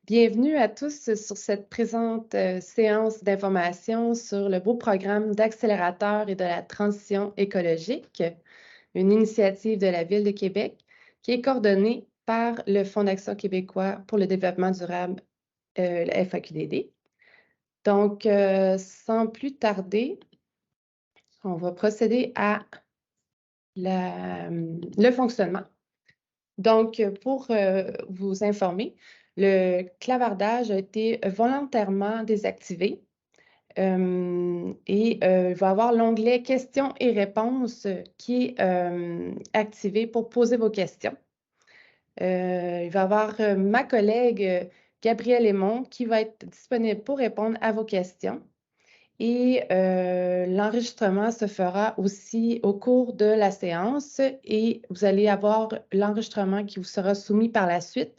Bienvenue à tous sur cette présente séance d'information sur le beau programme d'accélérateur et de la transition écologique, une initiative de la Ville de Québec qui est coordonnée par le Fonds d'action québécois pour le développement durable, le FAQDD. Donc, sans plus tarder, on va procéder à le fonctionnement. Donc, pour vous informer, le clavardage a été volontairement désactivé et il va y avoir l'onglet questions et réponses qui est activé pour poser vos questions. Il va y avoir ma collègue Gabrielle Aymon qui va être disponible pour répondre à vos questions. Et l'enregistrement se fera aussi au cours de la séance et vous allez avoir l'enregistrement qui vous sera soumis par la suite,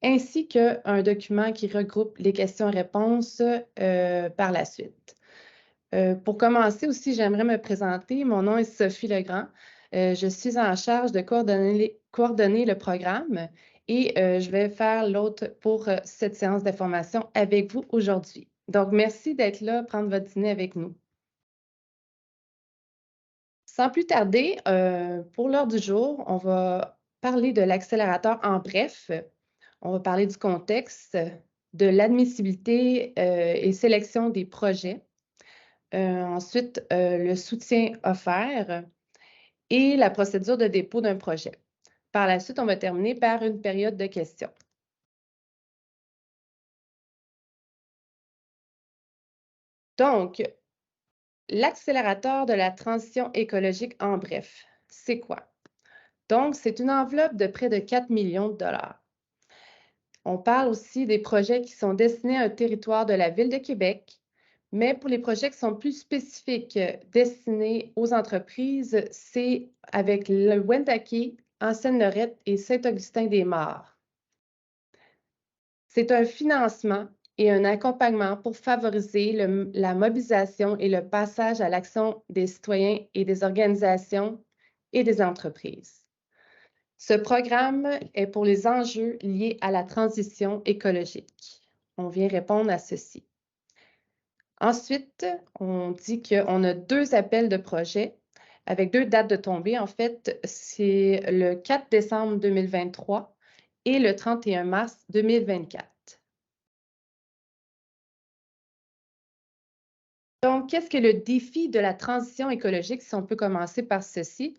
ainsi qu'un document qui regroupe les questions-réponses par la suite. Pour commencer aussi, j'aimerais me présenter. Mon nom est Sophie Legrand. Je suis en charge de coordonner le programme et je vais faire l'hôte pour cette séance d'information avec vous aujourd'hui. Donc, merci d'être là, prendre votre dîner avec nous. Sans plus tarder, pour l'heure du jour, on va parler de l'accélérateur en bref. On va parler du contexte, de l'admissibilité et sélection des projets. Ensuite, le soutien offert et la procédure de dépôt d'un projet. Par la suite, on va terminer par une période de questions. Donc, l'accélérateur de la transition écologique en bref, c'est quoi? Donc, c'est une enveloppe de près de 4 millions de dollars. On parle aussi des projets qui sont destinés à un territoire de la Ville de Québec, mais pour les projets qui sont plus spécifiques, destinés aux entreprises, c'est avec le Wendake, Ancienne-Lorette et Saint-Augustin-des-Maures. C'est un financement et un accompagnement pour favoriser la mobilisation et le passage à l'action des citoyens et des organisations et des entreprises. Ce programme est pour les enjeux liés à la transition écologique. On vient répondre à ceci. Ensuite, on dit qu'on a 2 appels de projet avec 2 dates de tombée. En fait, c'est le 4 décembre 2023 et le 31 mars 2024. Donc, qu'est-ce que le défi de la transition écologique, si on peut commencer par ceci?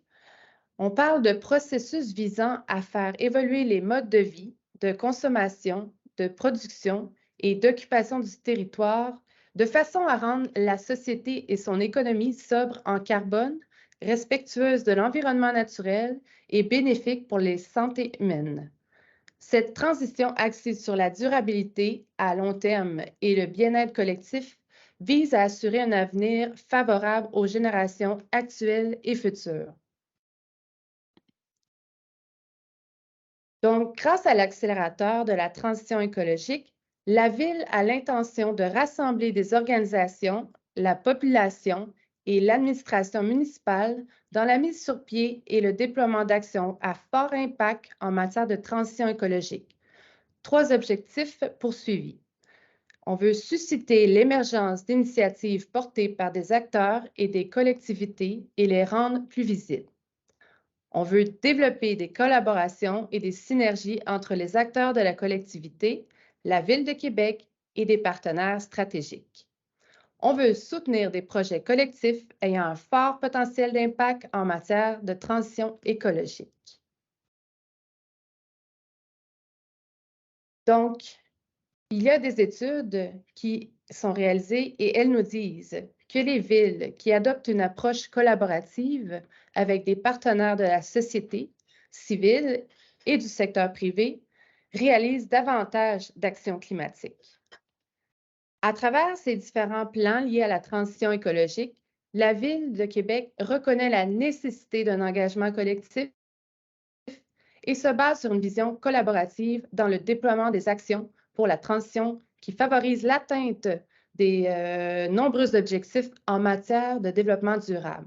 On parle de processus visant à faire évoluer les modes de vie, de consommation, de production et d'occupation du territoire de façon à rendre la société et son économie sobres en carbone, respectueuses de l'environnement naturel et bénéfiques pour les santé humaines. Cette transition axée sur la durabilité à long terme et le bien-être collectif vise à assurer un avenir favorable aux générations actuelles et futures. Donc, grâce à l'accélérateur de la transition écologique, la Ville a l'intention de rassembler des organisations, la population et l'administration municipale dans la mise sur pied et le déploiement d'actions à fort impact en matière de transition écologique. 3 objectifs poursuivis. On veut susciter l'émergence d'initiatives portées par des acteurs et des collectivités et les rendre plus visibles. On veut développer des collaborations et des synergies entre les acteurs de la collectivité, la Ville de Québec et des partenaires stratégiques. On veut soutenir des projets collectifs ayant un fort potentiel d'impact en matière de transition écologique. Donc, il y a des études qui sont réalisées et elles nous disent que les villes qui adoptent une approche collaborative avec des partenaires de la société civile et du secteur privé réalisent davantage d'actions climatiques. À travers ces différents plans liés à la transition écologique, la Ville de Québec reconnaît la nécessité d'un engagement collectif et se base sur une vision collaborative dans le déploiement des actions pour la transition qui favorise l'atteinte des nombreux objectifs en matière de développement durable.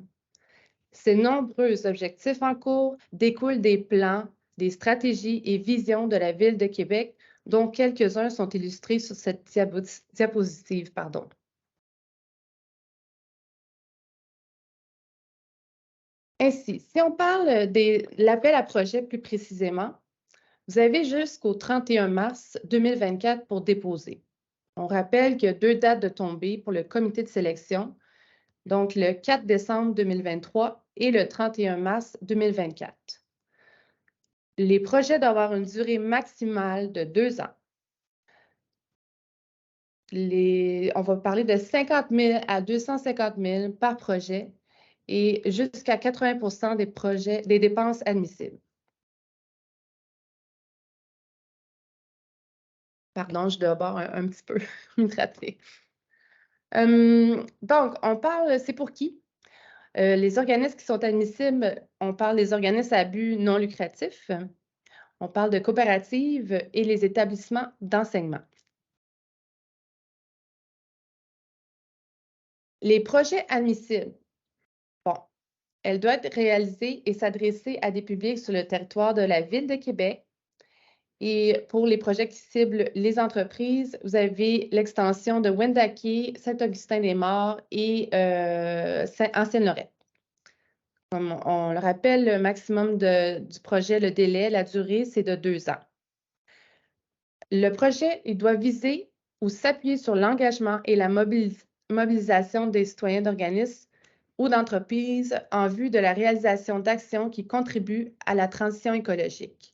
Ces nombreux objectifs en cours découlent des plans, des stratégies et visions de la Ville de Québec dont quelques-uns sont illustrés sur cette diapositive. Ainsi, si on parle de l'appel à projet plus précisément, vous avez jusqu'au 31 mars 2024 pour déposer. On rappelle qu'il y a 2 dates de tombée pour le comité de sélection, donc le 4 décembre 2023 et le 31 mars 2024. Les projets doivent avoir une durée maximale de 2 ans. On va parler de 50 000 à 250 000 par projet et jusqu'à 80 des dépenses admissibles. Pardon, je dois avoir un petit peu me rattraper. Donc, on parle, c'est pour qui? Les organismes qui sont admissibles, on parle des organismes à but non lucratif, on parle de coopératives et les établissements d'enseignement. Les projets admissibles, bon, elles doivent être réalisées et s'adresser à des publics sur le territoire de la Ville de Québec. Et pour les projets qui ciblent les entreprises, vous avez l'extension de Wendake, Saint-Augustin-des-Maures et Ancienne-Lorette. Comme on le rappelle, le maximum du projet, le délai, la durée, c'est de 2 ans. Le projet, il doit viser ou s'appuyer sur l'engagement et la mobilisation des citoyens d'organismes ou d'entreprises en vue de la réalisation d'actions qui contribuent à la transition écologique.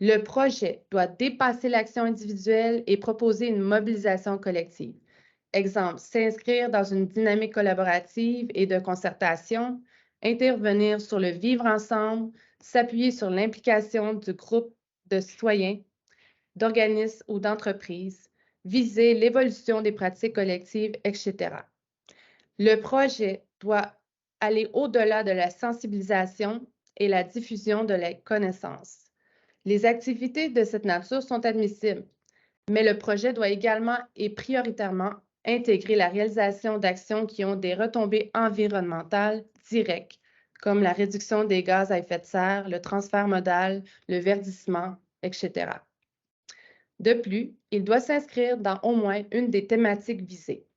Le projet doit dépasser l'action individuelle et proposer une mobilisation collective. Exemple, s'inscrire dans une dynamique collaborative et de concertation, intervenir sur le vivre ensemble, s'appuyer sur l'implication du groupe de citoyens, d'organismes ou d'entreprises, viser l'évolution des pratiques collectives, etc. Le projet doit aller au-delà de la sensibilisation et la diffusion de la connaissance. Les activités de cette nature sont admissibles, mais le projet doit également et prioritairement intégrer la réalisation d'actions qui ont des retombées environnementales directes, comme la réduction des gaz à effet de serre, le transfert modal, le verdissement, etc. De plus, il doit s'inscrire dans au moins une des thématiques visées.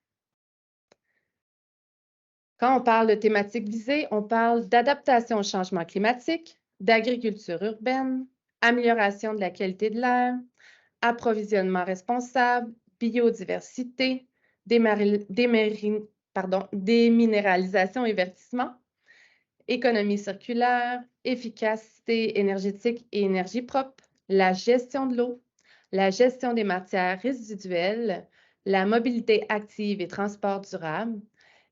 Quand on parle de thématiques visées, on parle d'adaptation au changement climatique, d'agriculture urbaine, amélioration de la qualité de l'air, approvisionnement responsable, biodiversité, déminéralisation et verdissement, économie circulaire, efficacité énergétique et énergie propre, la gestion de l'eau, la gestion des matières résiduelles, la mobilité active et transport durable,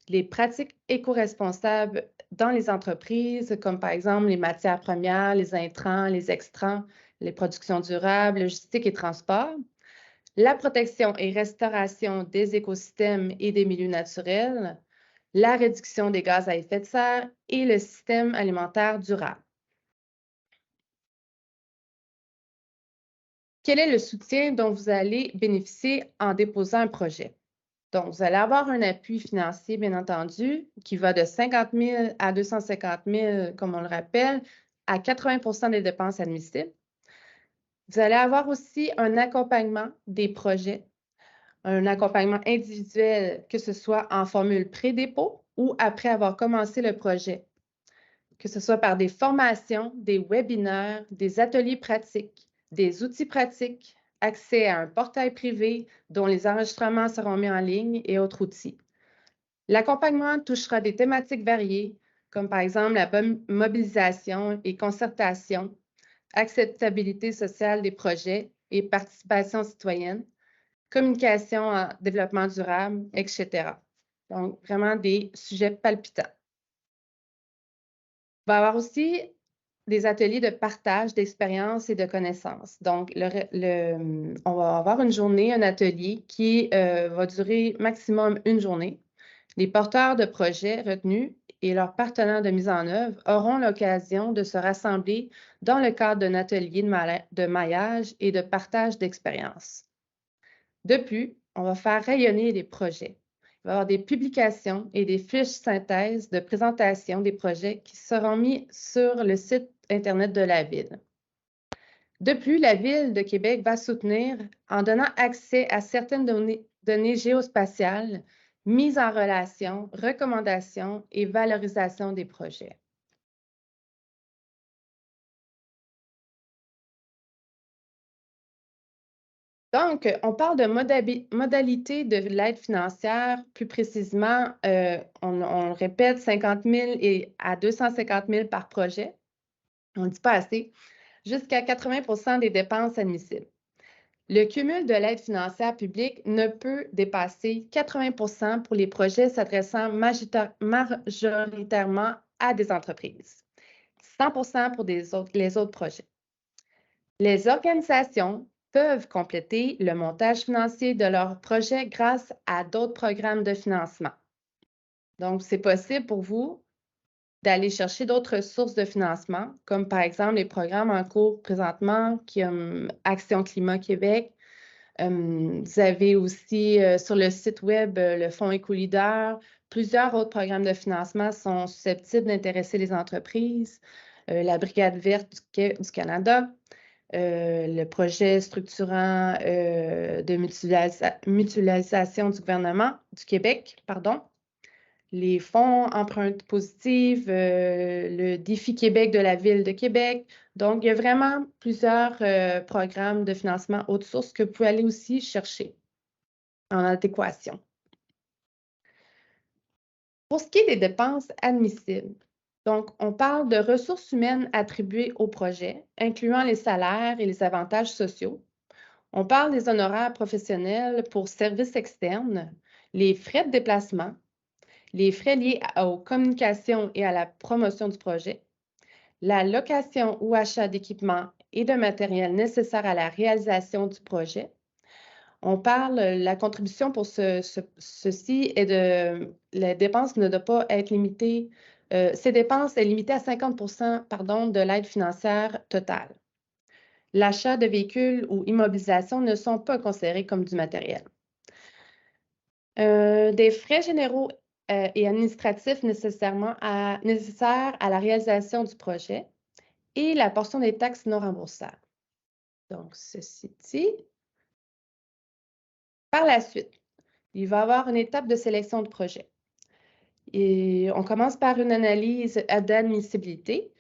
les pratiques éco-responsables dans les entreprises, comme par exemple les matières premières, les intrants, les extrants, les productions durables, logistique et transport, la protection et restauration des écosystèmes et des milieux naturels, la réduction des gaz à effet de serre et le système alimentaire durable. Quel est le soutien dont vous allez bénéficier en déposant un projet? Donc, vous allez avoir un appui financier, bien entendu, qui va de 50 000 à 250 000, comme on le rappelle, à 80 des dépenses admissibles. Vous allez avoir aussi un accompagnement des projets, un accompagnement individuel, que ce soit en formule pré-dépôt ou après avoir commencé le projet, que ce soit par des formations, des webinaires, des ateliers pratiques, des outils pratiques, accès à un portail privé dont les enregistrements seront mis en ligne et autres outils. L'accompagnement touchera des thématiques variées, comme par exemple la mobilisation et concertation, acceptabilité sociale des projets et participation citoyenne, communication en développement durable, etc. Donc, vraiment des sujets palpitants. Il va y avoir aussi des ateliers de partage d'expériences et de connaissances. Donc, on va avoir une journée, un atelier qui va durer maximum une journée. Les porteurs de projets retenus et leurs partenaires de mise en œuvre auront l'occasion de se rassembler dans le cadre d'un atelier de maillage et de partage d'expériences. De plus, on va faire rayonner les projets. Il va y avoir des publications et des fiches synthèse de présentation des projets qui seront mis sur le site Internet de la Ville. De plus, la Ville de Québec va soutenir en donnant accès à certaines données géospatiales, mise en relation, recommandations et valorisation des projets. Donc, on parle de modalité de l'aide financière. Plus précisément, on le répète, 50 000 et à 250 000 par projet. On ne dit pas assez. Jusqu'à 80 des dépenses admissibles. Le cumul de l'aide financière publique ne peut dépasser 80 pour les projets s'adressant majoritairement à des entreprises, 100 pour les autres projets. Les organisations peuvent compléter le montage financier de leur projet grâce à d'autres programmes de financement. Donc, c'est possible pour vous d'aller chercher d'autres sources de financement, comme par exemple les programmes en cours présentement, comme Action Climat Québec. Vous avez aussi sur le site web le Fonds Éco-Leader. Plusieurs autres programmes de financement sont susceptibles d'intéresser les entreprises. La Brigade verte du Canada. Le projet structurant de mutualisation du gouvernement du Québec, pardon, les fonds empreintes positives, le défi Québec de la Ville de Québec. Donc, il y a vraiment plusieurs programmes de financement haute source que vous pouvez aller aussi chercher en adéquation. Pour ce qui est des dépenses admissibles, donc, on parle de ressources humaines attribuées au projet, incluant les salaires et les avantages sociaux. On parle des honoraires professionnels pour services externes, les frais de déplacement, les frais liés aux communications et à la promotion du projet, la location ou achat d'équipements et de matériel nécessaire à la réalisation du projet. On parle, la contribution pour ceci est de, la dépense ne doit pas être limitée, ces dépenses est limitée à 50 pardon, de l'aide financière totale. L'achat de véhicules ou immobilisation ne sont pas considérés comme du matériel. Des frais généraux et administratifs nécessaires à la réalisation du projet et la portion des taxes non remboursables. Donc, ceci dit. Par la suite, il va y avoir une étape de sélection de projet. Et on commence par une analyse d'admissibilité.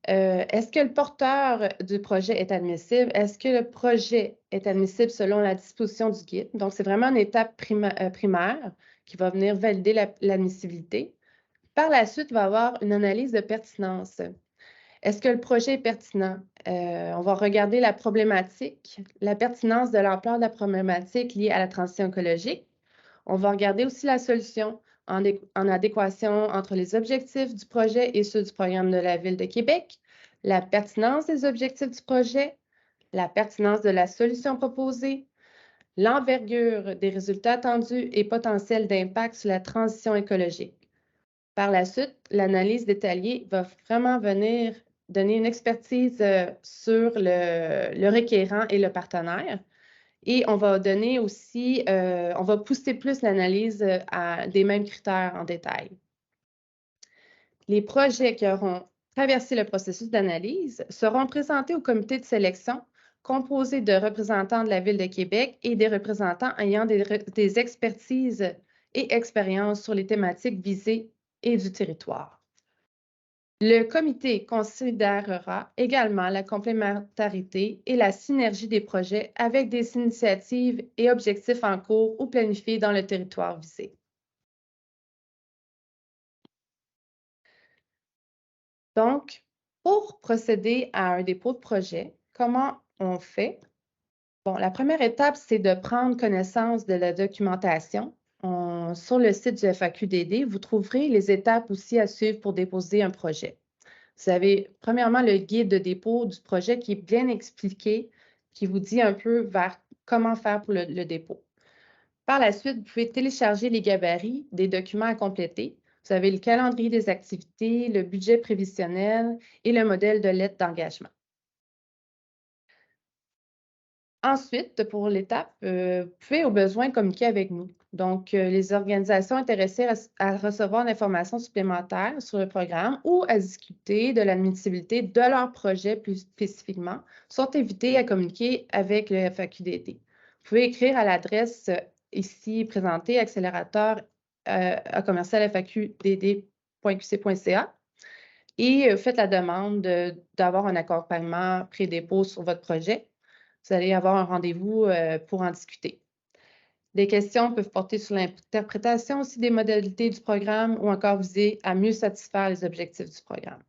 Est-ce que le porteur du projet est admissible? Est-ce que le projet est admissible selon la disposition du guide? Donc, c'est vraiment une étape primaire qui va venir valider l'admissibilité. Par la suite, il va y avoir une analyse de pertinence. Est-ce que le projet est pertinent? On va regarder la problématique, la pertinence de l'ampleur de la problématique liée à la transition écologique. On va regarder aussi la solution en adéquation entre les objectifs du projet et ceux du programme de la Ville de Québec, la pertinence des objectifs du projet, la pertinence de la solution proposée, l'envergure des résultats attendus et potentiel d'impact sur la transition écologique. Par la suite, l'analyse détaillée va vraiment venir donner une expertise sur le requérant et le partenaire. Et on va donner aussi, on va pousser plus l'analyse à des mêmes critères en détail. Les projets qui auront traversé le processus d'analyse seront présentés au comité de sélection composé de représentants de la Ville de Québec et des représentants ayant des expertises et expériences sur les thématiques visées et du territoire. Le comité considérera également la complémentarité et la synergie des projets avec des initiatives et objectifs en cours ou planifiés dans le territoire visé. Donc, pour procéder à un dépôt de projet, comment on fait? Bon, la première étape, c'est de prendre connaissance de la documentation. Sur le site du FAQDD, vous trouverez les étapes aussi à suivre pour déposer un projet. Vous avez premièrement le guide de dépôt du projet qui est bien expliqué, qui vous dit un peu vers comment faire pour le dépôt. Par la suite, vous pouvez télécharger les gabarits des documents à compléter. Vous avez le calendrier des activités, le budget prévisionnel et le modèle de lettre d'engagement. Ensuite, pour l'étape, vous pouvez au besoin communiquer avec nous. Donc, les organisations intéressées à recevoir l'information supplémentaire sur le programme ou à discuter de l'admissibilité de leur projet plus spécifiquement sont invitées à communiquer avec le FAQDD. Vous pouvez écrire à l'adresse ici présentée, accélérateur à commercial FAQDD.qc.ca et faites la demande d'avoir un accompagnement pré-dépôt sur votre projet. Vous allez avoir un rendez-vous pour en discuter. Les questions peuvent porter sur l'interprétation aussi des modalités du programme ou encore viser à mieux satisfaire les objectifs du programme.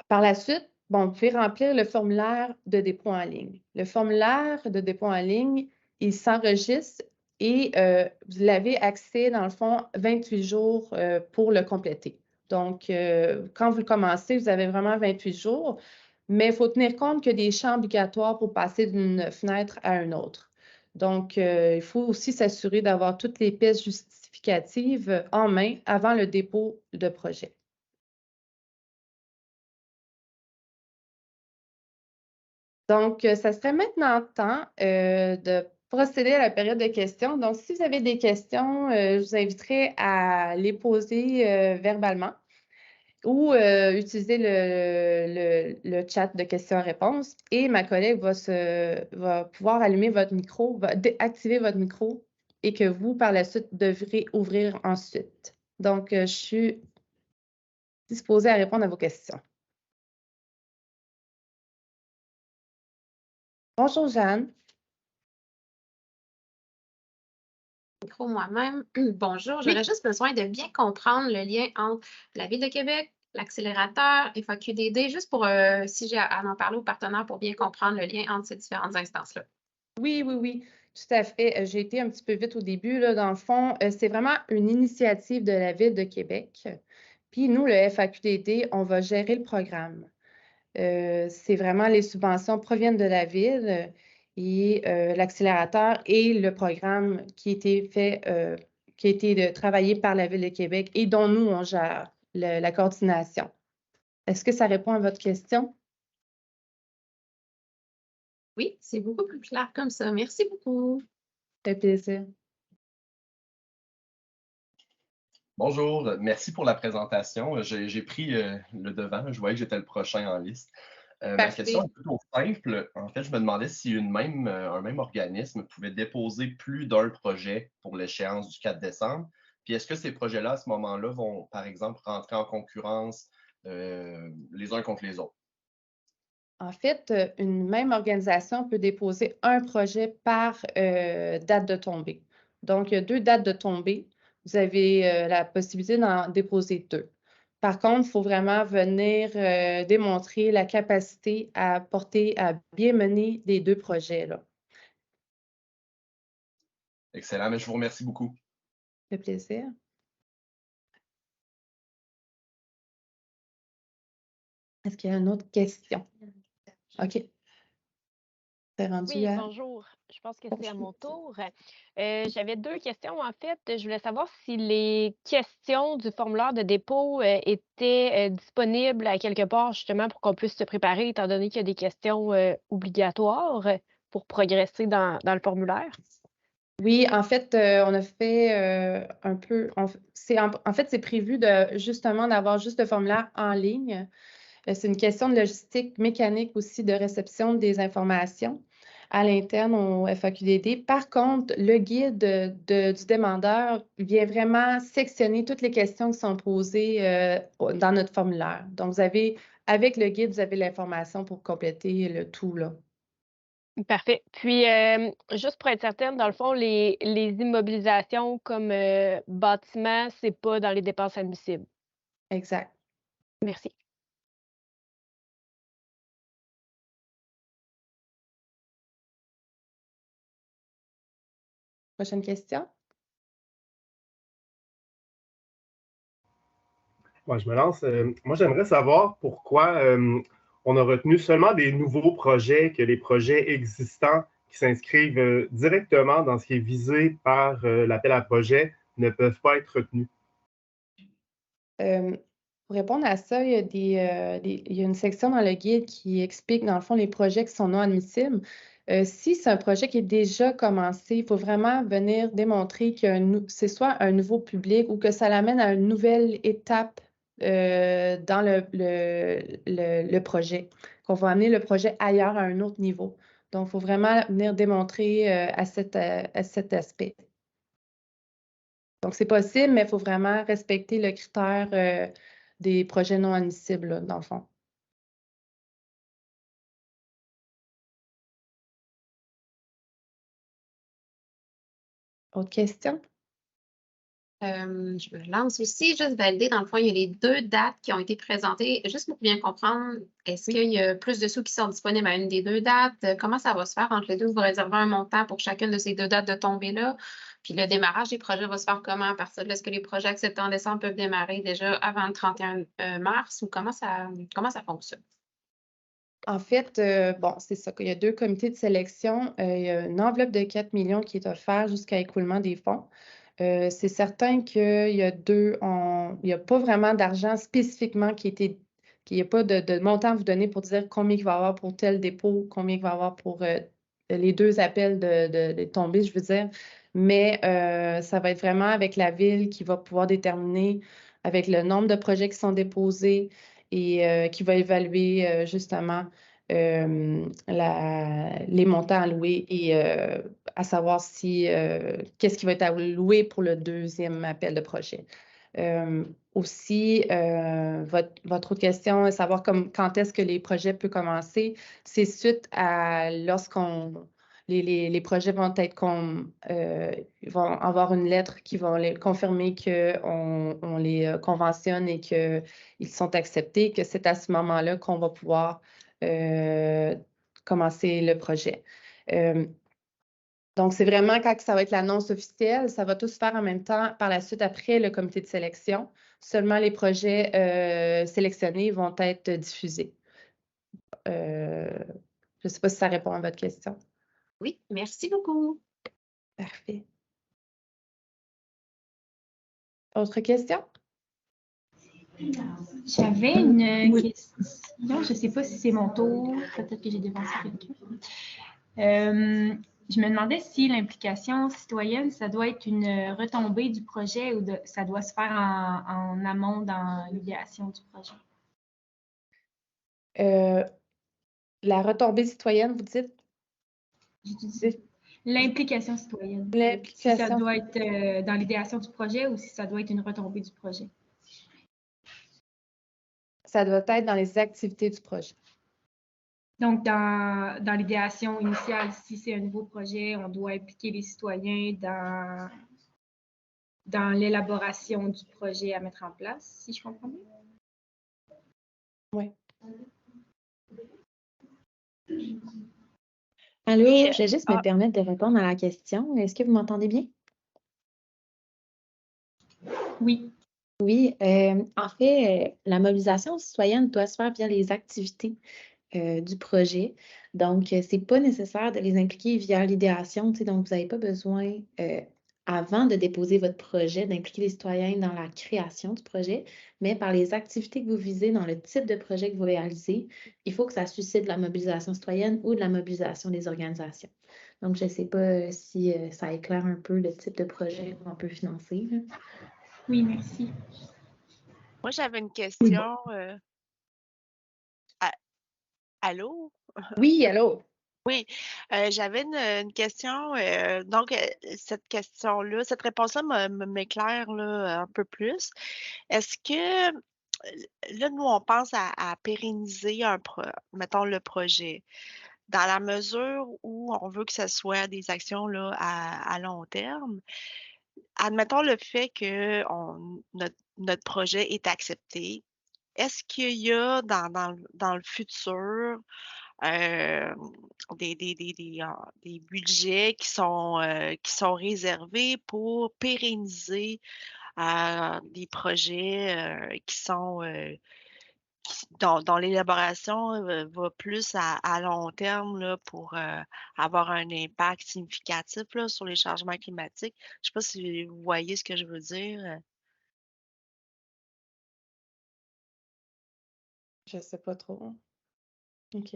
Par la suite, vous pouvez remplir le formulaire de dépôt en ligne. Le formulaire de dépôt en ligne, il s'enregistre et vous l'avez accès, dans le fond, 28 jours pour le compléter. Donc, quand vous le commencez, vous avez vraiment 28 jours, mais il faut tenir compte qu'il y a des champs obligatoires pour passer d'une fenêtre à une autre. Donc, il faut aussi s'assurer d'avoir toutes les pièces justificatives en main avant le dépôt de projet. Donc, ça serait maintenant temps de procéder à la période de questions. Donc, si vous avez des questions, je vous inviterai à les poser verbalement ou utiliser le chat de questions-réponses. Et ma collègue va pouvoir allumer votre micro, va activer votre micro et que vous, par la suite, devrez ouvrir ensuite. Donc, je suis disposée à répondre à vos questions. Bonjour, Jeanne. Micro moi-même. Bonjour, j'aurais juste besoin de bien comprendre le lien entre la Ville de Québec, l'accélérateur, FAQDD, juste pour, si j'ai à en parler aux partenaires pour bien comprendre le lien entre ces différentes instances-là. Oui, tout à fait. J'ai été un petit peu vite au début, là, dans le fond. C'est vraiment une initiative de la Ville de Québec. Puis nous, le FAQDD, on va gérer le programme. C'est vraiment les subventions proviennent de la Ville et l'accélérateur et le programme qui a été fait, qui a été travaillé par la Ville de Québec et dont nous, on gère la coordination. Est-ce que ça répond à votre question? Oui, c'est beaucoup plus clair comme ça. Merci beaucoup. Ça fait plaisir. Bonjour, merci pour la présentation. J'ai pris le devant, je voyais que j'étais le prochain en liste. Ma question est plutôt simple. En fait, je me demandais si un même organisme pouvait déposer plus d'un projet pour l'échéance du 4 décembre. Puis est-ce que ces projets-là, à ce moment-là, vont, par exemple, rentrer en concurrence les uns contre les autres? En fait, une même organisation peut déposer un projet par date de tombée. Donc, il y a 2 dates de tombée. Vous avez la possibilité d'en déposer 2. Par contre, il faut vraiment venir démontrer la capacité à bien mener les 2 projets-là. Excellent, mais je vous remercie beaucoup. Ça fait plaisir. Est-ce qu'il y a une autre question? OK. C'est rendu Oui, à... bonjour. Je pense que c'est à mon tour. J'avais 2 questions, en fait. Je voulais savoir si les questions du formulaire de dépôt étaient disponibles à quelque part, justement, pour qu'on puisse se préparer, étant donné qu'il y a des questions obligatoires pour progresser dans le formulaire. Oui, en fait, on a fait un peu... En fait, c'est prévu justement d'avoir juste le formulaire en ligne. C'est une question de logistique mécanique aussi de réception des informations à l'interne au FAQDD. Par contre, le guide du demandeur vient vraiment sectionner toutes les questions qui sont posées dans notre formulaire. Donc, avec le guide, vous avez l'information pour compléter le tout, là. Parfait. Puis, juste pour être certaine, dans le fond, les immobilisations comme bâtiments, c'est pas dans les dépenses admissibles. Exact. Merci. Prochaine question. Ouais, je me lance. Moi, j'aimerais savoir pourquoi on a retenu seulement des nouveaux projets, que les projets existants qui s'inscrivent directement dans ce qui est visé par l'appel à projet ne peuvent pas être retenus. Pour répondre à ça, il y a une section dans le guide qui explique, dans le fond, les projets qui sont non admissibles. Si c'est un projet qui est déjà commencé, il faut vraiment venir démontrer que c'est soit un nouveau public ou que ça l'amène à une nouvelle étape dans le projet, qu'on va amener le projet ailleurs à un autre niveau. Donc, il faut vraiment venir démontrer à cet aspect. Donc, c'est possible, mais il faut vraiment respecter le critère des projets non admissibles, là, dans le fond. Autre question? Je me lance aussi, juste valider, dans le fond, il y a les 2 dates qui ont été présentées. Juste pour bien comprendre, est-ce qu'il y a plus de sous qui sont disponibles à une des 2 dates? Comment ça va se faire entre les deux? Vous réservez un montant pour chacune de ces 2 dates de tombée-là? Puis le démarrage des projets va se faire comment à partir de là? Est-ce que les projets acceptés en décembre peuvent démarrer déjà avant le 31 mars ou comment ça fonctionne? En fait, bon, c'est ça, qu'il y a 2 comités de sélection. Il y a une enveloppe de 4 millions qui est offerte jusqu'à écoulement des fonds. C'est certain qu'il y a il n'y a pas vraiment d'argent spécifiquement qu'il n'y a pas de montant à vous donner pour dire combien il va y avoir pour tel dépôt, combien il va y avoir pour les 2 appels de tombées, je veux dire. Mais ça va être vraiment avec la ville qui va pouvoir déterminer avec le nombre de projets qui sont déposés et qui va évaluer justement les montants alloués et à savoir qu'est-ce qui va être alloué pour le 2e appel de projet. Aussi, votre autre question est savoir quand est-ce que les projets peuvent commencer. C'est suite à les projets vont être ils vont avoir une lettre qui va les confirmer qu'on les conventionne et qu'ils sont acceptés, que c'est à ce moment-là qu'on va pouvoir commencer le projet. Donc, c'est vraiment quand ça va être l'annonce officielle, ça va tout se faire en même temps par la suite après le comité de sélection. Seulement les projets sélectionnés vont être diffusés. Je ne sais pas si ça répond à votre question. Oui, merci beaucoup. Parfait. Autre question? J'avais une question, je ne sais pas si c'est mon tour, peut-être que j'ai devancé quelqu'un. Je me demandais si l'implication citoyenne, ça doit être une retombée du projet ou ça doit se faire en amont dans l'idéation du projet. La retombée citoyenne, vous dites? L'implication citoyenne. Si ça doit être dans l'idéation du projet ou si ça doit être une retombée du projet. Ça doit être dans les activités du projet. Donc, dans l'idéation initiale, si c'est un nouveau projet, on doit impliquer les citoyens dans l'élaboration du projet à mettre en place, si je comprends bien. Oui. Allô, je vais juste me permettre de répondre à la question. Est-ce que vous m'entendez bien? Oui. Oui, en fait, la mobilisation citoyenne doit se faire via les activités du projet. Donc, ce n'est pas nécessaire de les impliquer via l'idéation. Donc, vous n'avez pas besoin, avant de déposer votre projet, d'impliquer les citoyens dans la création du projet, mais par les activités que vous visez dans le type de projet que vous réalisez, il faut que ça suscite de la mobilisation citoyenne ou de la mobilisation des organisations. Donc, je ne sais pas si ça éclaire un peu le type de projet qu'on peut financer. Là. Oui, merci. Moi, j'avais une question. Allô? Oui, allô? Oui, j'avais une question. Donc, cette question-là, cette réponse-là m'éclaire là, un peu plus. Est-ce que, là, nous, on pense à pérenniser mettons, le projet, dans la mesure où on veut que ce soit des actions là, à long terme. Admettons le fait que notre projet est accepté. Est-ce qu'il y a dans le futur des budgets qui sont réservés pour pérenniser des projets qui sont dont l'élaboration va plus à long terme là, pour avoir un impact significatif là, sur les changements climatiques? Je ne sais pas si vous voyez ce que je veux dire. Je ne sais pas trop. OK.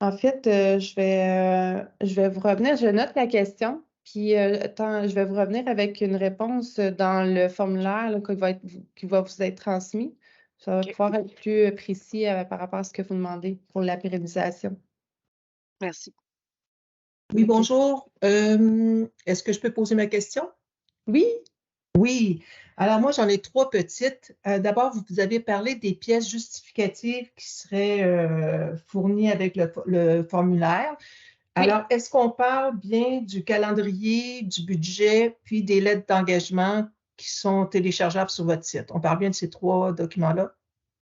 En fait, je vais vous revenir. Je note la question, puis je vais vous revenir avec une réponse dans le formulaire là, qui va vous être transmis. Ça va OK. pouvoir être plus précis par rapport à ce que vous demandez pour la pérennisation. Merci. Oui, OK. bonjour. Est-ce que je peux poser ma question? Oui, Oui. Alors, moi, j'en ai 3 petites. D'abord, vous avez parlé des pièces justificatives qui seraient fournies avec le formulaire. oui, Alors, est-ce qu'on parle bien du calendrier, du budget, puis des lettres d'engagement qui sont téléchargeables sur votre site? On parle bien de ces 3 documents-là?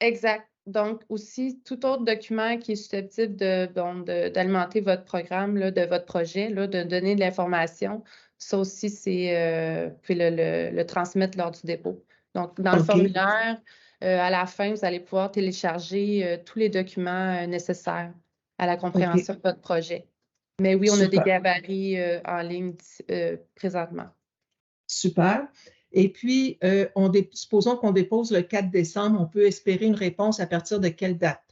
exact. Donc, aussi, tout autre document qui est susceptible d'alimenter votre programme, là, de votre projet, là, de donner de l'information, ça aussi, vous pouvez le transmettre lors du dépôt. Donc, dans le OK. formulaire, à la fin, vous allez pouvoir télécharger tous les documents nécessaires à la OK. compréhension de votre projet. Mais oui, on a des Super. gabarits en ligne présentement. Super. Et puis, supposons qu'on dépose le 4 décembre, on peut espérer une réponse à partir de quelle date?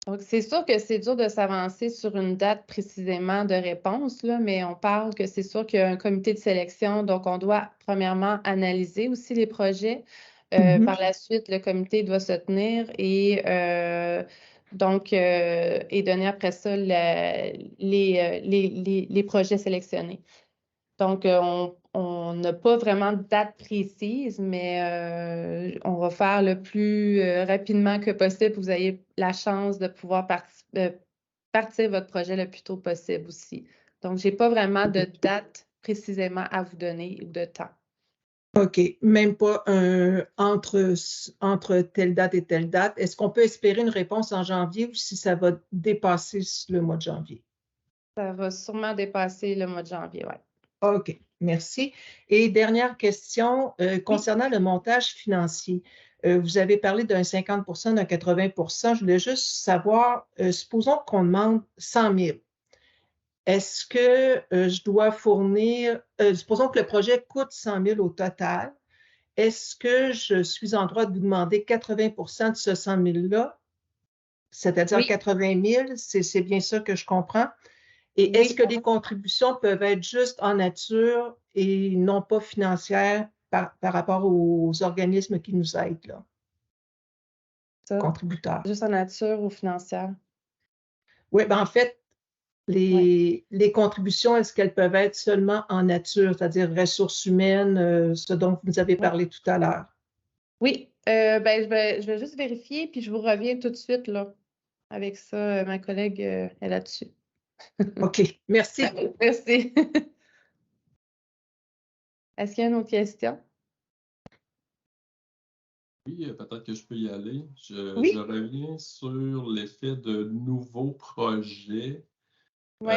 Donc, c'est sûr que c'est dur de s'avancer sur une date précisément de réponse, là, mais on parle que c'est sûr qu'il y a un comité de sélection, donc on doit premièrement analyser aussi les projets. Par la suite, le comité doit se tenir et donner après ça les projets sélectionnés. Donc, on n'a pas vraiment de date précise, mais on va faire le plus rapidement que possible pour que vous ayez la chance de pouvoir partir votre projet le plus tôt possible aussi. Donc, je n'ai pas vraiment de date précisément à vous donner ou de temps. OK. Même pas entre telle date et telle date. Est-ce qu'on peut espérer une réponse en janvier ou si ça va dépasser le mois de janvier? Ça va sûrement dépasser le mois de janvier, oui. OK. Merci. Et dernière question, concernant le montage financier. Vous avez parlé d'un 50 d'un 80 Je voulais juste savoir, supposons qu'on demande 100 000. Est-ce que je dois fournir, supposons que le projet coûte 100 000 au total, est-ce que je suis en droit de vous demander 80 de ce 100 000-là, c'est-à-dire Oui, 80 000, c'est bien ça que je comprends? Et est-ce oui. que les contributions peuvent être juste en nature et non pas financières par rapport aux organismes qui nous aident, là, Ça, contributeurs? juste en nature ou financière. Oui, ben en fait, Oui. les contributions, est-ce qu'elles peuvent être seulement en nature, c'est-à-dire ressources humaines, ce dont vous nous avez Oui. parlé tout à l'heure? Oui. Ben, je vais juste vérifier, puis je vous reviens tout de suite là. Avec ça, ma collègue est là-dessus. OK, merci. Merci. Est-ce qu'il y a une autre question? Oui, peut-être que je peux y aller. Je Oui. reviens sur l'effet de nouveaux projets. Oui.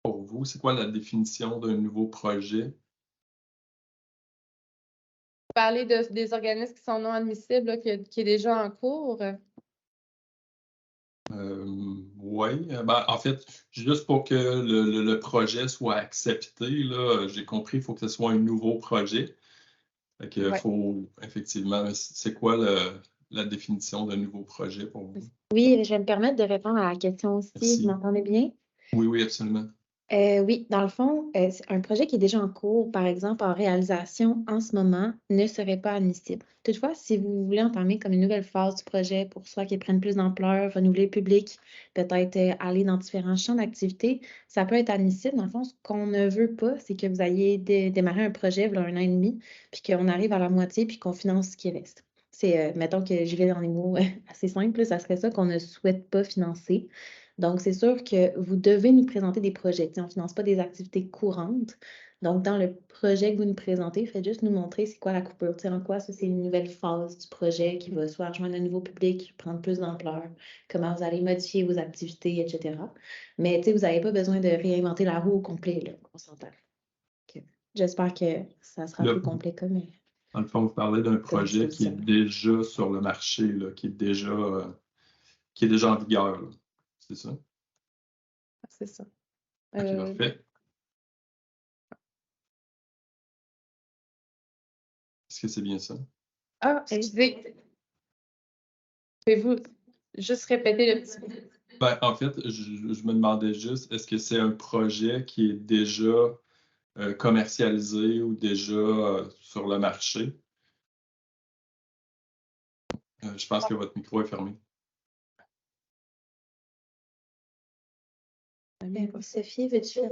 Pour vous, c'est quoi la définition d'un nouveau projet? Vous parlez des organismes qui sont non admissibles, là, qui est déjà en cours. Oui, ben, en fait, juste pour que le projet soit accepté, là, j'ai compris, il faut que ce soit un nouveau projet. Fait que Ouais. faut, effectivement, c'est quoi la définition d'un nouveau projet pour vous? Oui, je vais me permettre de répondre à la question aussi. Vous Merci. m'entendez bien? Oui, oui, absolument. Oui, dans le fond, c'est un projet qui est déjà en cours, par exemple, en réalisation en ce moment, ne serait pas admissible. Toutefois, si vous voulez entamer comme une nouvelle phase du projet pour soit qu'il prenne plus d'ampleur, renouveler le public, peut-être aller dans différents champs d'activité, ça peut être admissible. Dans le fond, ce qu'on ne veut pas, c'est que vous ayez démarré un projet il y a 1 an et demi, puis qu'on arrive à la moitié, puis qu'on finance ce qui reste. C'est, mettons que j'y vais dans les mots assez simples, là, ça serait ça qu'on ne souhaite pas financer. Donc, c'est sûr que vous devez nous présenter des projets. On ne finance pas des activités courantes. Donc, dans le projet que vous nous présentez, faites juste nous montrer c'est quoi la coupure. En quoi ça, c'est une nouvelle phase du projet qui va soit rejoindre un nouveau public, prendre plus d'ampleur, comment vous allez modifier vos activités, etc. Mais vous n'avez pas besoin de réinventer la roue au complet, là, on s'entend. J'espère que ça sera plus complet comme. Dans le fond, vous parlez d'un projet qui est déjà sur le marché, là, qui est déjà en vigueur. là. C'est ça? C'est ça. OK, parfait. Est-ce Est-ce que c'est bien ça? Ah, excusez. Pouvez-vous juste répéter le petit mot? Ben, en fait, je me demandais juste, est-ce que c'est un projet qui est déjà commercialisé ou déjà sur le marché? Je pense que votre micro est fermé. Sophie, veux-tu faire?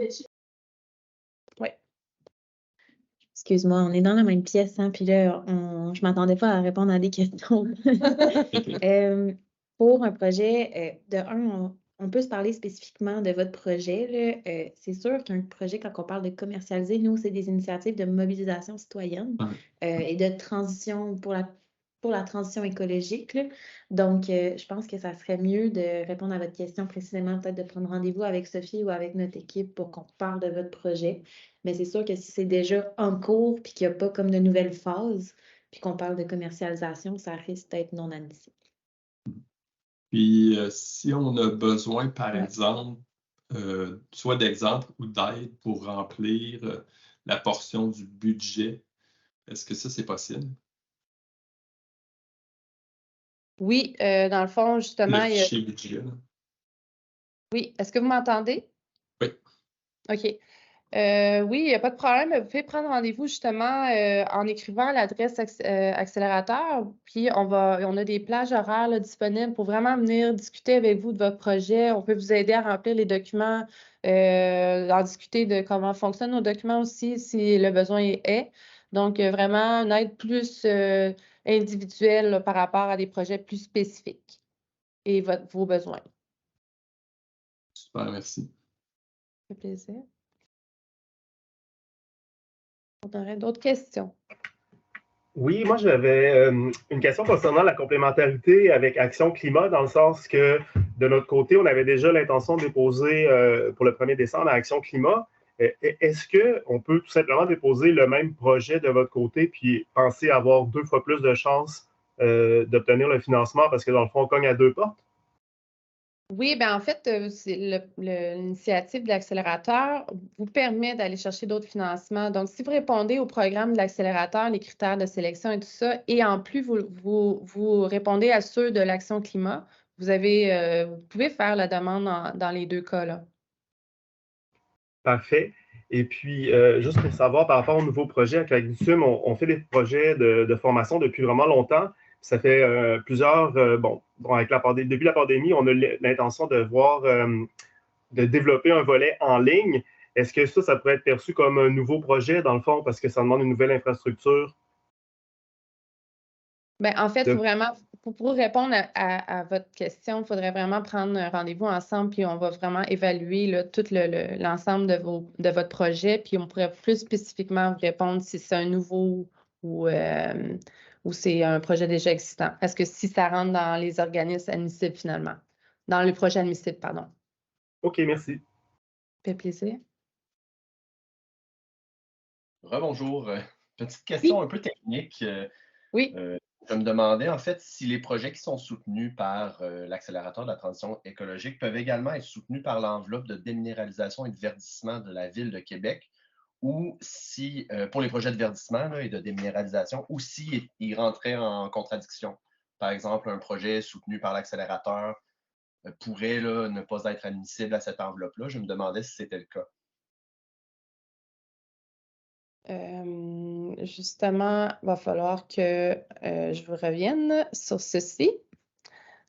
Oui. Excuse-moi, on est dans la même pièce, hein, puis là, je m'attendais pas à répondre à des questions. Pour un projet, de un, on peut se parler spécifiquement de votre projet, là. C'est sûr qu'un projet, quand on parle de commercialiser, nous, c'est des initiatives de mobilisation citoyenne et de transition pour la transition écologique, là. Donc, je pense que ça serait mieux de répondre à votre question précisément, peut-être de prendre rendez-vous avec Sophie ou avec notre équipe pour qu'on parle de votre projet. Mais c'est sûr que si c'est déjà en cours puis qu'il n'y a pas comme de nouvelles phases, puis qu'on parle de commercialisation, ça risque d'être non admissible. Puis, si on a besoin, par Ouais. exemple, soit d'exemple ou d'aide pour remplir la portion du budget, est-ce que ça, c'est possible? Oui, dans le fond, justement, Le fichier budget, là. Oui, est-ce que vous m'entendez? Oui. OK. Oui, il n'y a pas de problème. Vous pouvez prendre rendez-vous justement en écrivant l'adresse accélérateur. Puis on a des plages horaires là, disponibles pour vraiment venir discuter avec vous de votre projet. On peut vous aider à remplir les documents, en discuter de comment fonctionnent nos documents aussi, si le besoin est. Donc, vraiment, une aide plus individuelle là, par rapport à des projets plus spécifiques et vos besoins. Super, merci. Ça fait plaisir. On aurait d'autres questions? Oui, moi j'avais une question concernant la complémentarité avec Action Climat, dans le sens que de notre côté, on avait déjà l'intention de déposer pour le 1er décembre à Action Climat. Est-ce qu'on peut tout simplement déposer le même projet de votre côté puis penser avoir 2 fois plus de chances d'obtenir le financement parce que dans le fond, on cogne à 2 portes? Oui, bien en fait, c'est l'initiative de l'accélérateur vous permet d'aller chercher d'autres financements. Donc, si vous répondez au programme de l'accélérateur, les critères de sélection et tout ça, et en plus, vous répondez à ceux de l'Action Climat, vous pouvez faire la demande dans les 2 cas, là. Parfait. Et puis, juste pour savoir, par rapport au nouveau projet avec Agritum, on fait des projets de formation depuis vraiment longtemps. Ça fait plusieurs, depuis la pandémie, on a l'intention de de développer un volet en ligne. Est-ce que ça pourrait être perçu comme un nouveau projet, dans le fond, parce que ça demande une nouvelle infrastructure? Bien, en fait, pour répondre à votre question, il faudrait vraiment prendre un rendez-vous ensemble, puis on va vraiment évaluer là, tout l'ensemble de votre projet, puis on pourrait plus spécifiquement vous répondre si c'est un nouveau ou c'est un projet déjà existant. Parce que si ça rentre dans les organismes admissibles finalement, dans le projet admissible, pardon. OK, merci. Ça fait plaisir. Rebonjour. Petite question Oui. un peu technique. Oui. Je me demandais en fait si les projets qui sont soutenus par l'accélérateur de la transition écologique peuvent également être soutenus par l'enveloppe de déminéralisation et de verdissement de la Ville de Québec, ou si, pour les projets de verdissement là, et de déminéralisation, ou si ils rentraient en contradiction. Par exemple, un projet soutenu par l'accélérateur pourrait là, ne pas être admissible à cette enveloppe-là. Je me demandais si c'était le cas. Justement, il va falloir que je vous revienne sur ceci.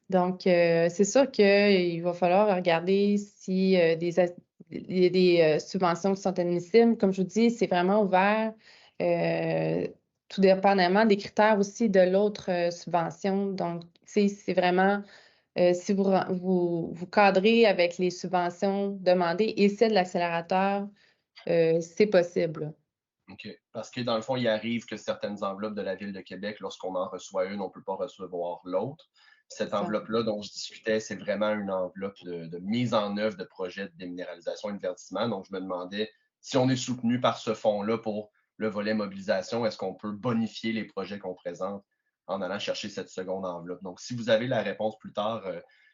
Donc, c'est sûr qu'il va falloir regarder si il y a des subventions qui sont admissibles. Comme je vous dis, c'est vraiment ouvert, tout dépendamment des critères aussi de l'autre subvention. Donc, c'est vraiment, si vous cadrez avec les subventions demandées et celles de l'accélérateur, c'est possible. OK. Parce que dans le fond, il arrive que certaines enveloppes de la Ville de Québec, lorsqu'on en reçoit une, on ne peut pas recevoir l'autre. Cette enveloppe-là dont je discutais, c'est vraiment une enveloppe de mise en œuvre de projets de déminéralisation et de verdissement. Donc, je me demandais si on est soutenu par ce fonds-là pour le volet mobilisation, est-ce qu'on peut bonifier les projets qu'on présente en allant chercher cette seconde enveloppe? Donc, si vous avez la réponse plus tard,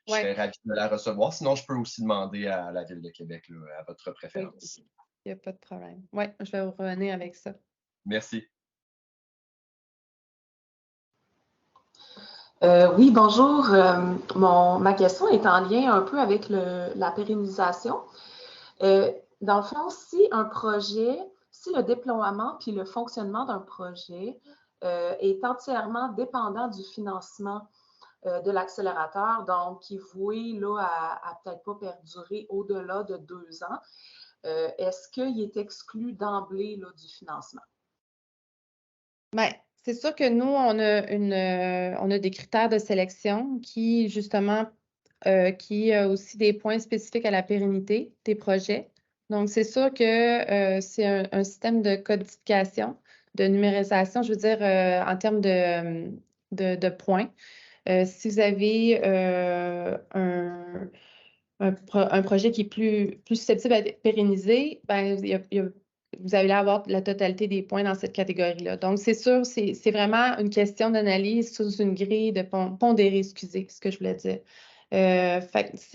je serais ravi de la recevoir. Sinon, je peux aussi demander à la Ville de Québec, là, à votre préférence. Il n'y a pas de problème. Oui, je vais vous revenir avec ça. Merci. Oui, bonjour. Ma question est en lien un peu avec la pérennisation. Dans le fond, si le déploiement puis le fonctionnement d'un projet est entièrement dépendant du financement de l'accélérateur, donc qui est voué là, à peut-être pas perdurer au-delà de 2 ans, est-ce qu'il est exclu d'emblée là, du financement? Bien, c'est sûr que nous, on a des critères de sélection qui, justement, qui a aussi des points spécifiques à la pérennité des projets. Donc, c'est sûr que c'est un système de codification, de numérisation, je veux dire, en termes de points. Si vous avez un projet qui est plus susceptible à être pérennisé, ben, vous allez avoir la totalité des points dans cette catégorie-là. Donc, c'est sûr, c'est vraiment une question d'analyse sous une grille de pondérée, excusez, ce que je voulais dire.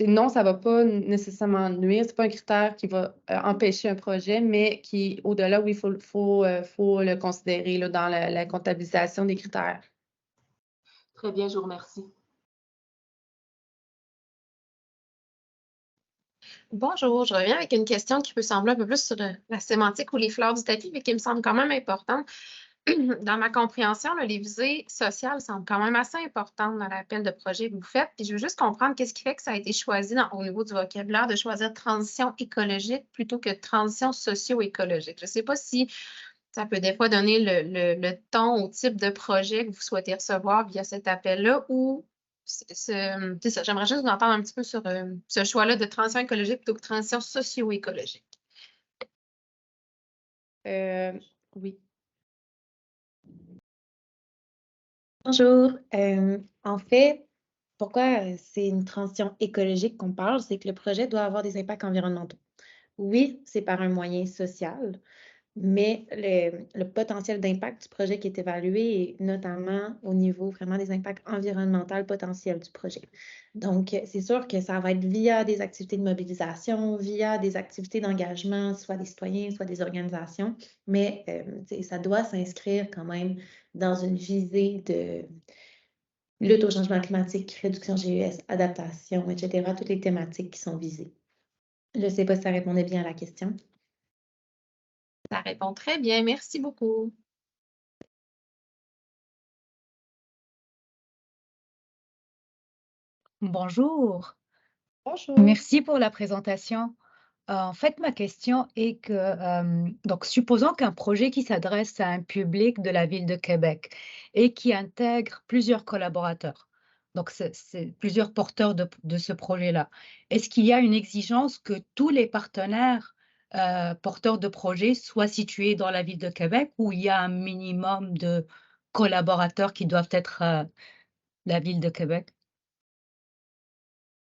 Non, ça ne va pas nécessairement nuire. Ce n'est pas un critère qui va empêcher un projet, mais qui, au-delà, oui, il faut le considérer là, dans la comptabilisation des critères. Très bien, je vous remercie. Bonjour, je reviens avec une question qui peut sembler un peu plus sur la sémantique ou les fleurs du tapis, mais qui me semble quand même importante. Dans ma compréhension, là, les visées sociales semblent quand même assez importantes dans l'appel de projet que vous faites. Puis je veux juste comprendre qu'est-ce qui fait que ça a été choisi au niveau du vocabulaire de choisir transition écologique plutôt que transition socio-écologique. Je ne sais pas si ça peut des fois donner le ton au type de projet que vous souhaitez recevoir via cet appel-là ou c'est ça. J'aimerais juste vous entendre un petit peu sur ce choix-là de transition écologique plutôt que transition socio-écologique. Oui. Bonjour. En fait, pourquoi c'est une transition écologique qu'on parle, c'est que le projet doit avoir des impacts environnementaux. Oui, c'est par un moyen social, mais le potentiel d'impact du projet qui est évalué est notamment au niveau vraiment des impacts environnementaux potentiels du projet. Donc, c'est sûr que ça va être via des activités de mobilisation, via des activités d'engagement, soit des citoyens, soit des organisations, mais ça doit s'inscrire quand même dans une visée de lutte au changement climatique, réduction GES, adaptation, etc., toutes les thématiques qui sont visées. Je ne sais pas si ça répondait bien à la question. Ça répond très bien. Merci beaucoup. Bonjour. Bonjour. Merci pour la présentation. En fait, ma question est que, donc, supposons qu'un projet qui s'adresse à un public de la ville de Québec et qui intègre plusieurs collaborateurs, donc c'est plusieurs porteurs de ce projet-là. Est-ce qu'il y a une exigence que tous les partenaires porteurs de projets soient situés dans la ville de Québec ou il y a un minimum de collaborateurs qui doivent être la ville de Québec?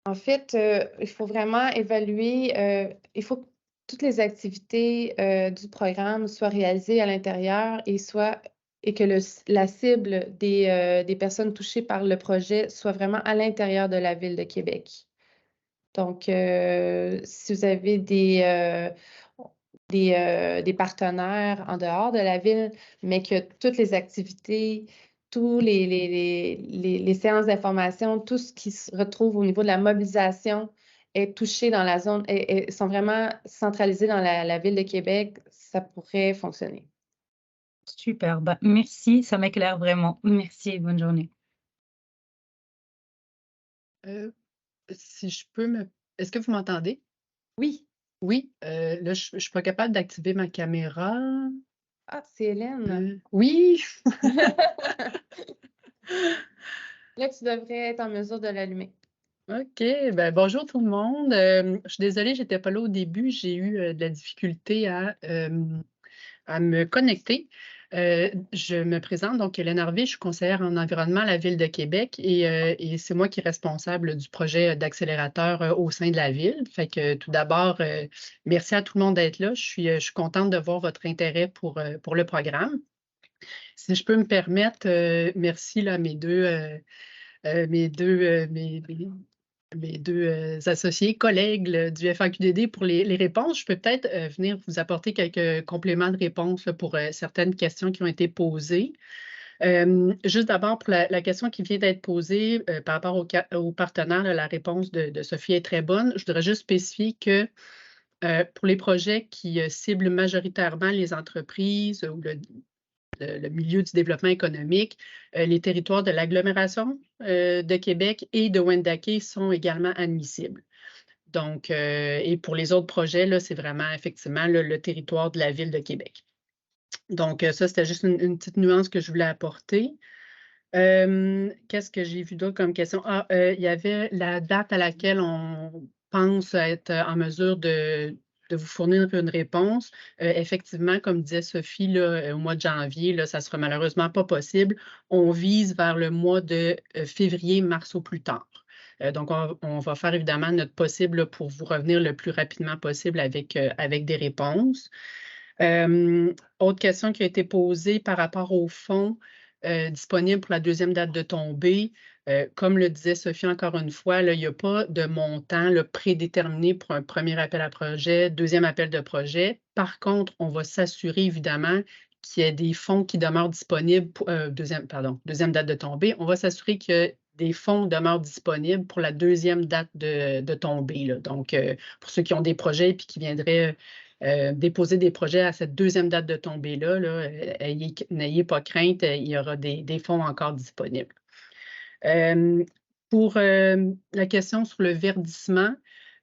En fait, il faut vraiment évaluer, il faut que toutes les activités du programme soient réalisées à l'intérieur et que la cible des personnes touchées par le projet soit vraiment à l'intérieur de la ville de Québec. Donc, si vous avez des partenaires en dehors de la ville, mais que toutes les activités, tous les séances d'information, tout ce qui se retrouve au niveau de la mobilisation est touché dans la zone et sont vraiment centralisés dans la ville de Québec, ça pourrait fonctionner. Super, bah, merci, ça m'éclaire vraiment. Merci, bonne journée. Si je peux Est-ce que vous m'entendez? Oui. Oui, là, je ne suis pas capable d'activer ma caméra. Ah, c'est Hélène. Oui! Là, tu devrais être en mesure de l'allumer. OK, ben bonjour tout le monde. Je suis désolée, j'étais pas là au début. J'ai eu de la difficulté à me connecter. Je me présente, donc Hélène Harvey, je suis conseillère en environnement à la Ville de Québec et c'est moi qui est responsable du projet d'accélérateur au sein de la Ville. Fait que tout d'abord, merci à tout le monde d'être là. Je suis contente de voir votre intérêt pour le programme. Si je peux me permettre, merci là, à mes deux associés, collègues du FAQDD pour les réponses. Je peux peut-être venir vous apporter quelques compléments de réponse là, pour certaines questions qui ont été posées. Juste d'abord, pour la question qui vient d'être posée par rapport aux partenaires, la réponse de Sophie est très bonne. Je voudrais juste spécifier que pour les projets qui ciblent majoritairement les entreprises ou le milieu du développement économique, les territoires de l'agglomération de Québec et de Wendake sont également admissibles. Donc, et pour les autres projets, là, c'est vraiment effectivement le territoire de la Ville de Québec. Donc, ça, c'était juste une petite nuance que je voulais apporter. Qu'est-ce que j'ai vu d'autre comme question? Il y avait la date à laquelle on pense être en mesure de vous fournir une réponse. Effectivement, comme disait Sophie, là, au mois de janvier, là, ça ne sera malheureusement pas possible. On vise vers le mois de février, mars au plus tard. Donc, on va faire évidemment notre possible là, pour vous revenir le plus rapidement possible avec des réponses. Autre question qui a été posée par rapport au fonds disponible pour la deuxième date de tombée. Comme le disait Sophie encore une fois, là, il n'y a pas de montant prédéterminé pour un premier appel à projet, deuxième appel de projet. Par contre, on va s'assurer évidemment qu'il y ait des fonds qui demeurent disponibles pour deuxième date de tombée. On va s'assurer que des fonds demeurent disponibles pour la deuxième date de tombée. Là. Donc, pour ceux qui ont des projets et qui viendraient déposer des projets à cette deuxième date de tombée-là, n'ayez pas crainte, il y aura des fonds encore disponibles. Pour la question sur le verdissement,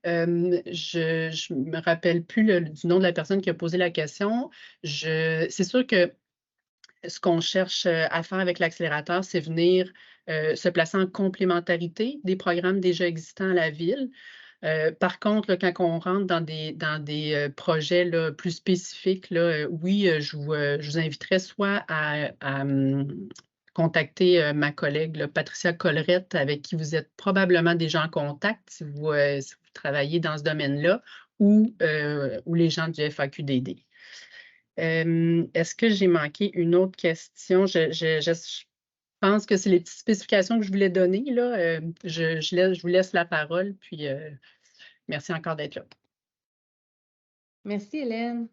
je ne me rappelle plus du nom de la personne qui a posé la question. C'est sûr que ce qu'on cherche à faire avec l'accélérateur, c'est venir se placer en complémentarité des programmes déjà existants à la Ville. Par contre, là, quand on rentre dans des projets là, plus spécifiques, là, oui, je vous inviterais soit à contacter ma collègue là, Patricia Collerette, avec qui vous êtes probablement déjà en contact si vous travaillez dans ce domaine-là, ou les gens du FAQDD. Est-ce que j'ai manqué une autre question? Je pense que c'est les petites spécifications que je voulais donner. Là. Je vous laisse la parole, puis merci encore d'être là. Merci, Hélène.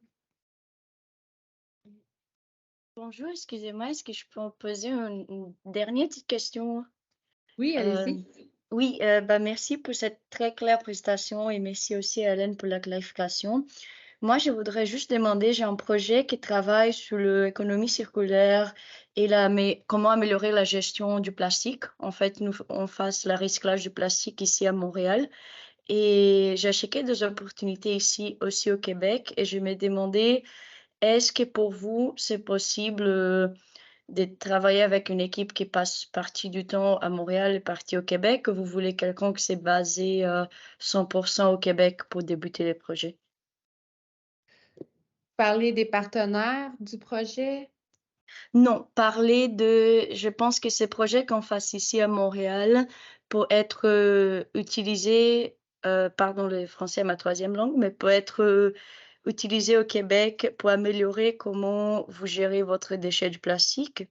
Bonjour, excusez-moi, est-ce que je peux vous poser une dernière petite question? Oui, allez-y. Oui, merci pour cette très claire présentation et merci aussi à Hélène pour la clarification. Moi, je voudrais juste demander, j'ai un projet qui travaille sur l'économie circulaire et comment améliorer la gestion du plastique. En fait, on fasse le recyclage du plastique ici à Montréal. Et j'ai checké des opportunités ici aussi au Québec et je me demandais, est-ce que pour vous, c'est possible de travailler avec une équipe qui passe partie du temps à Montréal et partie au Québec, ou vous voulez quelqu'un qui s'est basé 100% au Québec pour débuter les projets? Parler des partenaires du projet? Non, je pense que ces projets qu'on fasse ici à Montréal pour être utilisés, pardon, le français est ma troisième langue, mais pour être utilisés au Québec pour améliorer comment vous gérez votre déchet du plastique.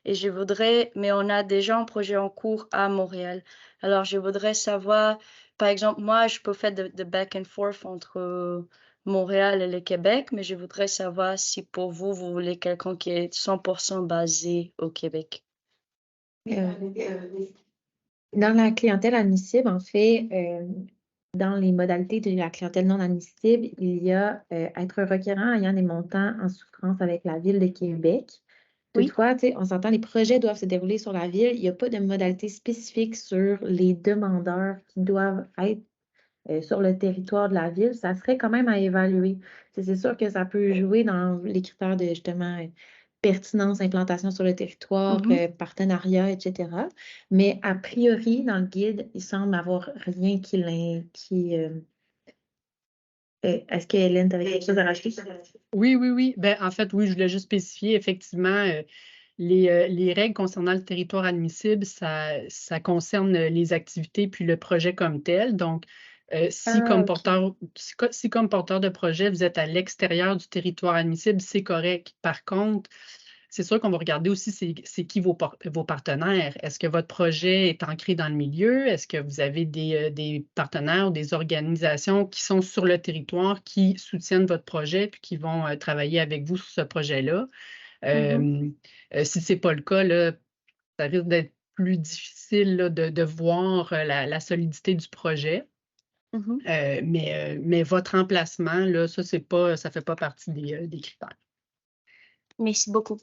Et mais on a déjà un projet en cours à Montréal. Alors, je voudrais savoir, par exemple, moi, je peux faire de back and forth entre Montréal et le Québec, mais je voudrais savoir si pour vous, vous voulez quelqu'un qui est 100% basé au Québec. Dans la clientèle admissible, en fait, dans les modalités de la clientèle non admissible, il y a être requérant ayant des montants en souffrance avec la Ville de Québec. Toutefois, on s'entend, les projets doivent se dérouler sur la Ville. Il n'y a pas de modalité spécifique sur les demandeurs qui doivent être sur le territoire de la Ville. Ça serait quand même à évaluer. C'est sûr que ça peut jouer dans les critères de, justement, pertinence, implantation sur le territoire, partenariat, etc. Mais a priori, dans le guide, il semble avoir rien qui est-ce que Hélène, tu avais quelque chose à rajouter? Oui. Ben, en fait, oui, je voulais juste spécifier, effectivement, les règles concernant le territoire admissible, ça concerne les activités puis le projet comme tel. Donc, si comme porteur de projet, vous êtes à l'extérieur du territoire admissible, c'est correct. Par contre, c'est sûr qu'on va regarder aussi c'est qui vos partenaires. Est-ce que votre projet est ancré dans le milieu? Est-ce que vous avez des partenaires ou des organisations qui sont sur le territoire, qui soutiennent votre projet puis qui vont travailler avec vous sur ce projet-là? Si ce n'est pas le cas, là, ça risque d'être plus difficile là, de voir la solidité du projet. Mais votre emplacement, là, ça ne fait pas partie des critères. Merci beaucoup.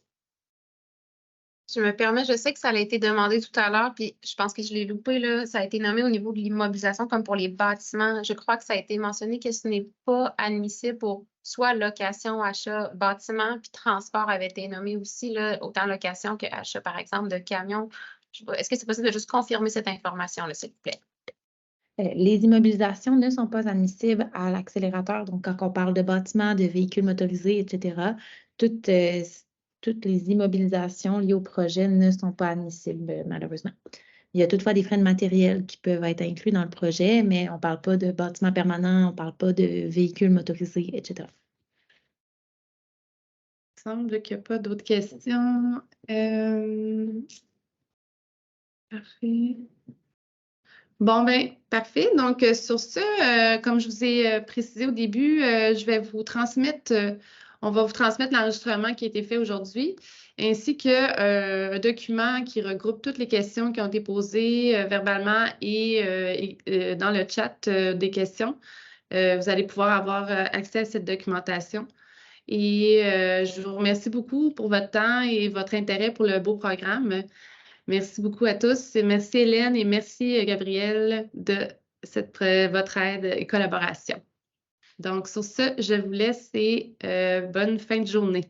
Je me permets, je sais que ça a été demandé tout à l'heure, puis je pense que je l'ai loupé, là. Ça a été nommé au niveau de l'immobilisation comme pour les bâtiments. Je crois que ça a été mentionné que ce n'est pas admissible pour soit location, achat, bâtiment, puis transport avait été nommé aussi, là, autant location que achat, par exemple, de camions. Est-ce que c'est possible de juste confirmer cette information-là, s'il vous plaît? Les immobilisations ne sont pas admissibles à l'accélérateur. Donc, quand on parle de bâtiments, de véhicules motorisés, etc., toutes les immobilisations liées au projet ne sont pas admissibles, malheureusement. Il y a toutefois des frais de matériel qui peuvent être inclus dans le projet, mais on ne parle pas de bâtiments permanents, on ne parle pas de véhicules motorisés, etc. Il semble qu'il n'y a pas d'autres questions. Parfait. Bon, ben, parfait. Donc, sur ce, comme je vous ai précisé au début, je vais vous transmettre, on va vous transmettre l'enregistrement qui a été fait aujourd'hui, ainsi qu'un document qui regroupe toutes les questions qui ont été posées verbalement et dans le chat des questions. Vous allez pouvoir avoir accès à cette documentation. Et je vous remercie beaucoup pour votre temps et votre intérêt pour le beau programme. Merci beaucoup à tous. Merci Hélène et merci Gabrielle de votre aide et collaboration. Donc, sur ce, je vous laisse et bonne fin de journée.